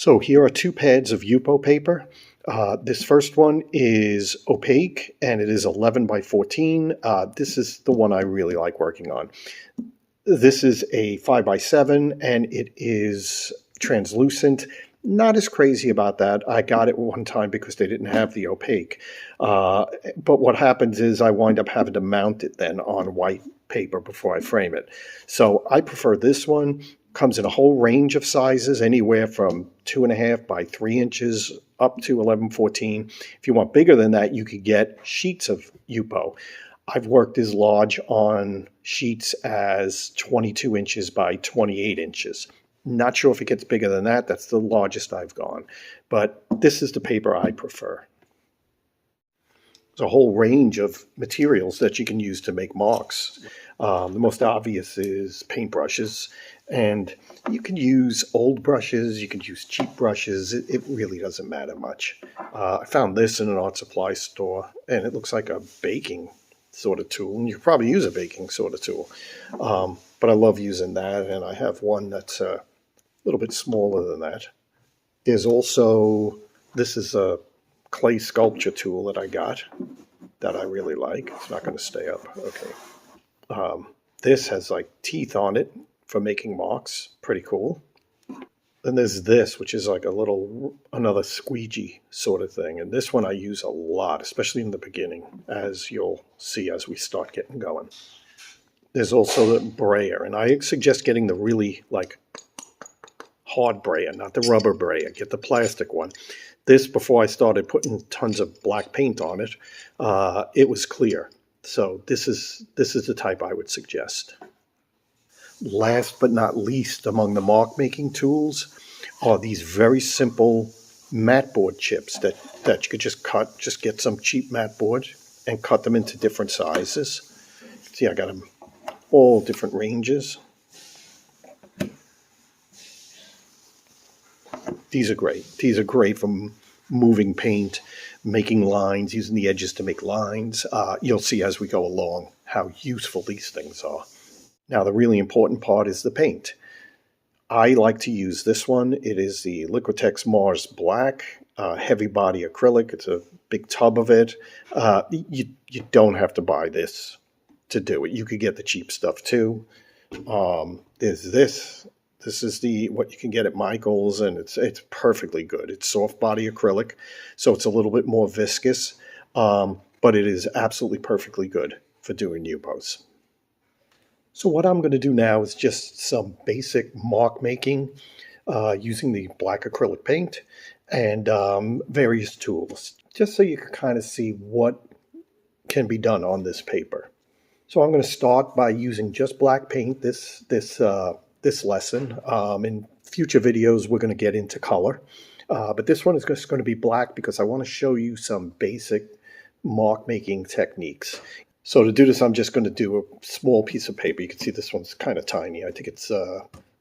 So here are two pads of Yupo paper. This first one is opaque and it is 11 by 14. This is the one I really like working on. This is a 5 by 7 and it is translucent. Not as crazy about that. I got it one time because they didn't have the opaque. But what happens is I wind up having to mount it then on white paper before I frame it. So I prefer this one. Comes in a whole range of sizes, anywhere from 2.5 by 3 inches up to 11-14. If you want bigger than that, you could get sheets of Yupo. I've worked as large on sheets as 22 inches by 28 inches. Not sure if it gets bigger than that. That's the largest I've gone. But this is the paper I prefer. There's a whole range of materials that you can use to make marks. The most obvious is paintbrushes. And you can use old brushes, you can use cheap brushes. It really doesn't matter much. I found this in an art supply store, and it looks like a baking sort of tool. And you could probably use a baking sort of tool. But I love using that, and I have one that's a little bit smaller than that. There's also, this is a clay sculpture tool that I got that I really like. It's not going to stay up. Okay. This has like teeth on it for making marks. Pretty cool. Then there's this, which is like another squeegee sort of thing. And this one I use a lot, especially in the beginning, as you'll see as we start getting going. There's also the brayer, and I suggest getting the really like hard brayer, not the rubber brayer. Get the plastic one. This, before I started putting tons of black paint on it, it was clear. So this is the type I would suggest. Last but not least among the mark making tools are these very simple mat board chips that you could just cut. Just get some cheap mat board and cut them into different sizes. See, I got them all different ranges. These are great. These are great for moving paint, making lines, using the edges to make lines. You'll see as we go along how useful these things are. Now, the really important part is the paint. I like to use this one. It is the Liquitex Mars Black, heavy body acrylic. It's a big tub of it. You don't have to buy this to do it. You could get the cheap stuff too. There's this. This is what you can get at Michael's, and it's perfectly good. It's soft body acrylic, so it's a little bit more viscous, but it is absolutely perfectly good for doing Yupos. So what I'm going to do now is just some basic mark making using the black acrylic paint and various tools, just so you can kind of see what can be done on this paper. So I'm going to start by using just black paint this lesson. In future videos, we're going to get into color. But this one is just going to be black because I want to show you some basic mark making techniques. So to do this, I'm just going to do a small piece of paper. You can see this one's kind of tiny. I think it's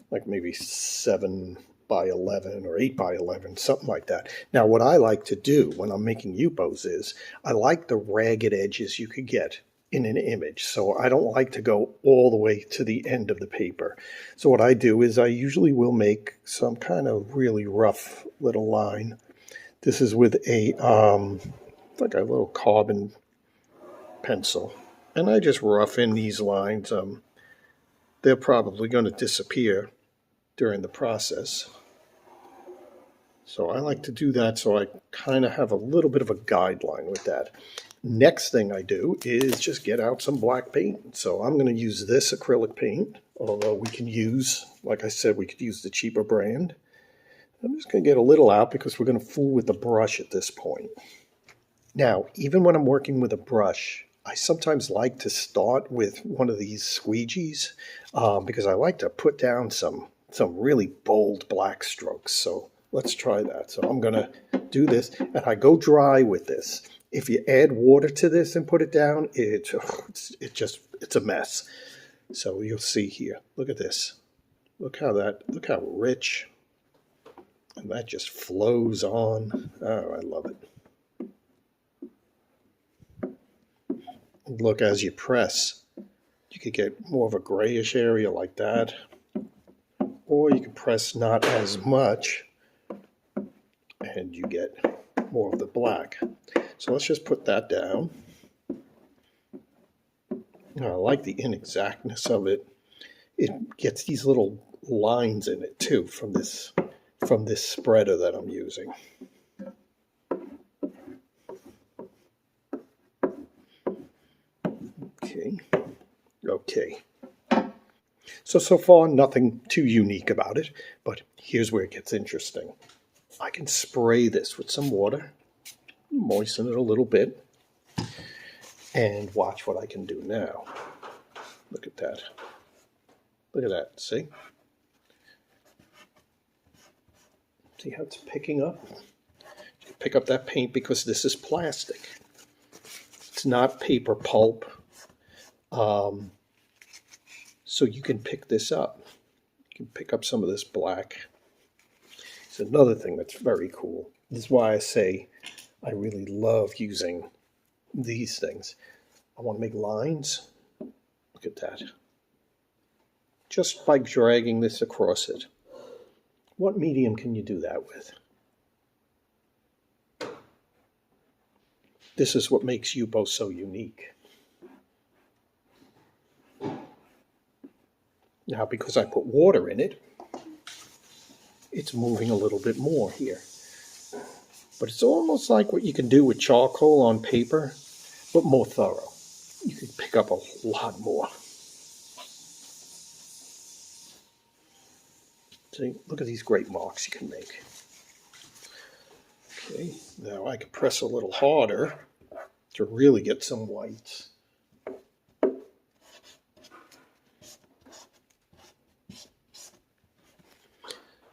like maybe 7 by 11 or 8 by 11, something like that. Now, what I like to do when I'm making Yupos is I like the ragged edges you could get in an image. So I don't like to go all the way to the end of the paper. So what I do is I usually will make some kind of really rough little line. This is with a like a little carbon pencil, and I just rough in these lines. They're probably going to disappear during the process, so I like to do that so I kind of have a little bit of a guideline with that. Next thing I do is just get out some black paint. So I'm going to use this acrylic paint, although we can use, like I said, we could use the cheaper brand. I'm just going to get a little out because we're going to fool with the brush at this point. Now, even when I'm working with a brush, I sometimes like to start with one of these squeegees because I like to put down some really bold black strokes. So let's try that. So I'm going to do this, and I go dry with this. If you add water to this and put it down, it's a mess. So you'll see here. Look at this. Look how rich, and that just flows on. Oh, I love it. Look, as you press, you could get more of a grayish area like that, or you can press not as much and you get more of the black. So let's just put that down. I like the inexactness of it. It gets these little lines in it too from this spreader that I'm using. Okay. So far, nothing too unique about it, but here's where it gets interesting. I can spray this with some water, moisten it a little bit, and watch what I can do now. Look at that. Look at that, see? See how it's picking up? You pick up that paint because this is plastic. It's not paper pulp. So you can pick this up. You can pick up some of this black. It's another thing that's very cool. This is why I say I really love using these things. I want to make lines. Look at that. Just by dragging this across it. What medium can you do that with? This is what makes Yupo so unique. Now, because I put water in it, it's moving a little bit more here. But it's almost like what you can do with charcoal on paper, but more thorough. You can pick up a lot more. See, look at these great marks you can make. Okay, now I can press a little harder to really get some whites.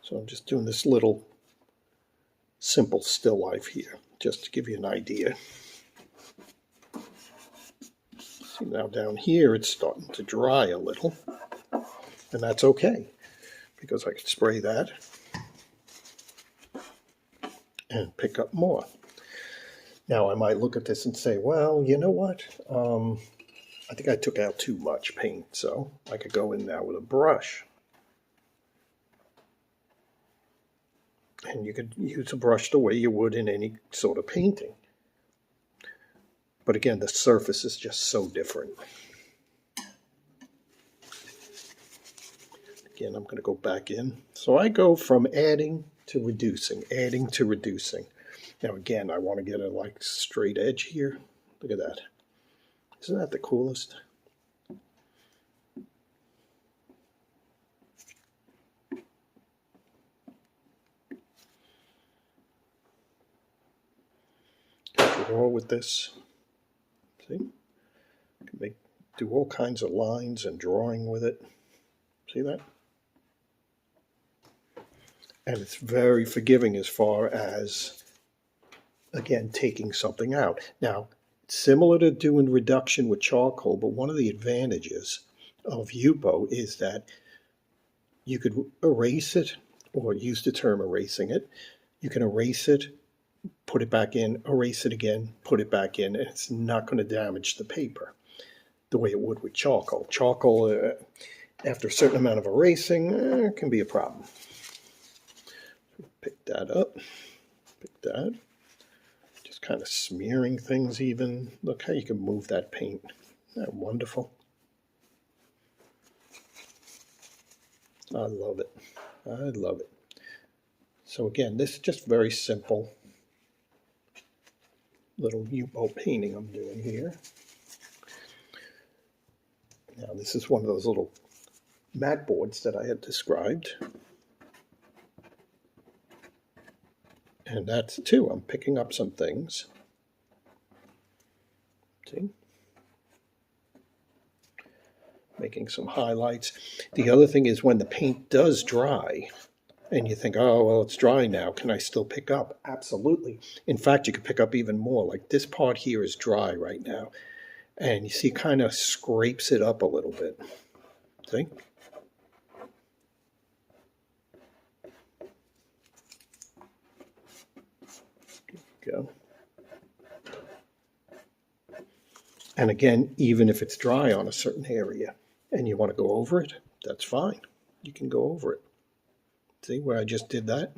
So I'm just doing this little simple still life here, just to give you an idea. See, now down here it's starting to dry a little, and that's okay, because I can spray that and pick up more. Now I might look at this and say, well, you know what? I think I took out too much paint, so I could go in now with a brush. And you could use a brush the way you would in any sort of painting. But again, the surface is just so different. Again, I'm going to go back in. So I go from adding to reducing, adding to reducing. Now again, I want to get a like straight edge here. Look at that. Isn't that the coolest? Draw with this. See? You can do all kinds of lines and drawing with it. See that? And it's very forgiving as far as, again, taking something out. Now, it's similar to doing reduction with charcoal, but one of the advantages of Yupo is that you could erase it, or use the term erasing it. You can erase it, put it back in, erase it again, put it back in, and it's not going to damage the paper the way it would with charcoal. Charcoal, after a certain amount of erasing, can be a problem. Pick that up, pick that. Just kind of smearing things even. Look how you can move that paint. Isn't that wonderful? I love it. I love it. So again, this is just very simple little Yupo painting I'm doing here. Now this is one of those little mat boards that I had described. And that's too, I'm picking up some things. See? Making some highlights. The other thing is when the paint does dry, and you think, oh, well, it's dry now, can I still pick up? Absolutely. In fact, you can pick up even more. Like this part here is dry right now. And you see it kind of scrapes it up a little bit. See? Go. And again, even if it's dry on a certain area and you want to go over it, that's fine. You can go over it. See where I just did that?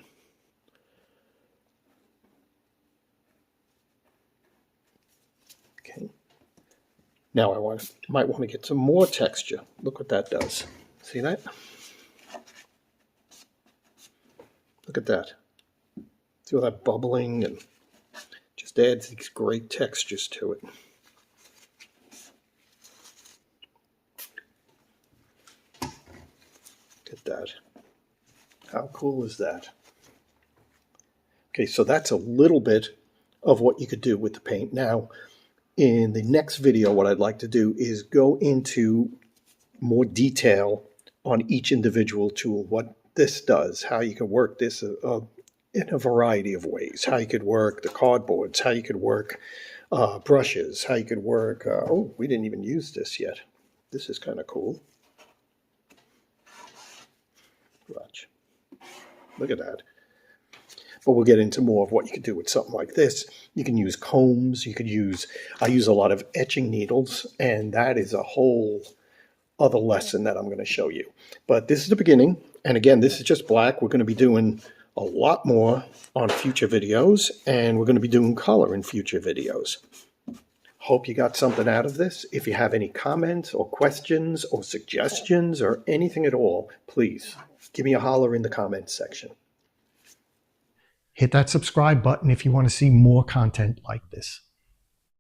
Now might want to get some more texture. Look what that does. See that? Look at that. See all that bubbling, and just adds these great textures to it. Look at that. How cool is that? Okay, so that's a little bit of what you could do with the paint. Now, in the next video, what I'd like to do is go into more detail on each individual tool, what this does, how you can work this in a variety of ways, how you could work the cardboards, how you could work brushes, how you could work, oh, we didn't even use this yet. This is kind of cool. Watch. Look at that. But we'll get into more of what you could do with something like this. You can use combs. I use a lot of etching needles, and that is a whole other lesson that I'm going to show you. But this is the beginning. And again, this is just black. We're going to be doing a lot more on future videos, and we're going to be doing color in future videos. Hope you got something out of this. If you have any comments or questions or suggestions or anything at all, please give me a holler in the comments section. Hit that subscribe button if you want to see more content like this.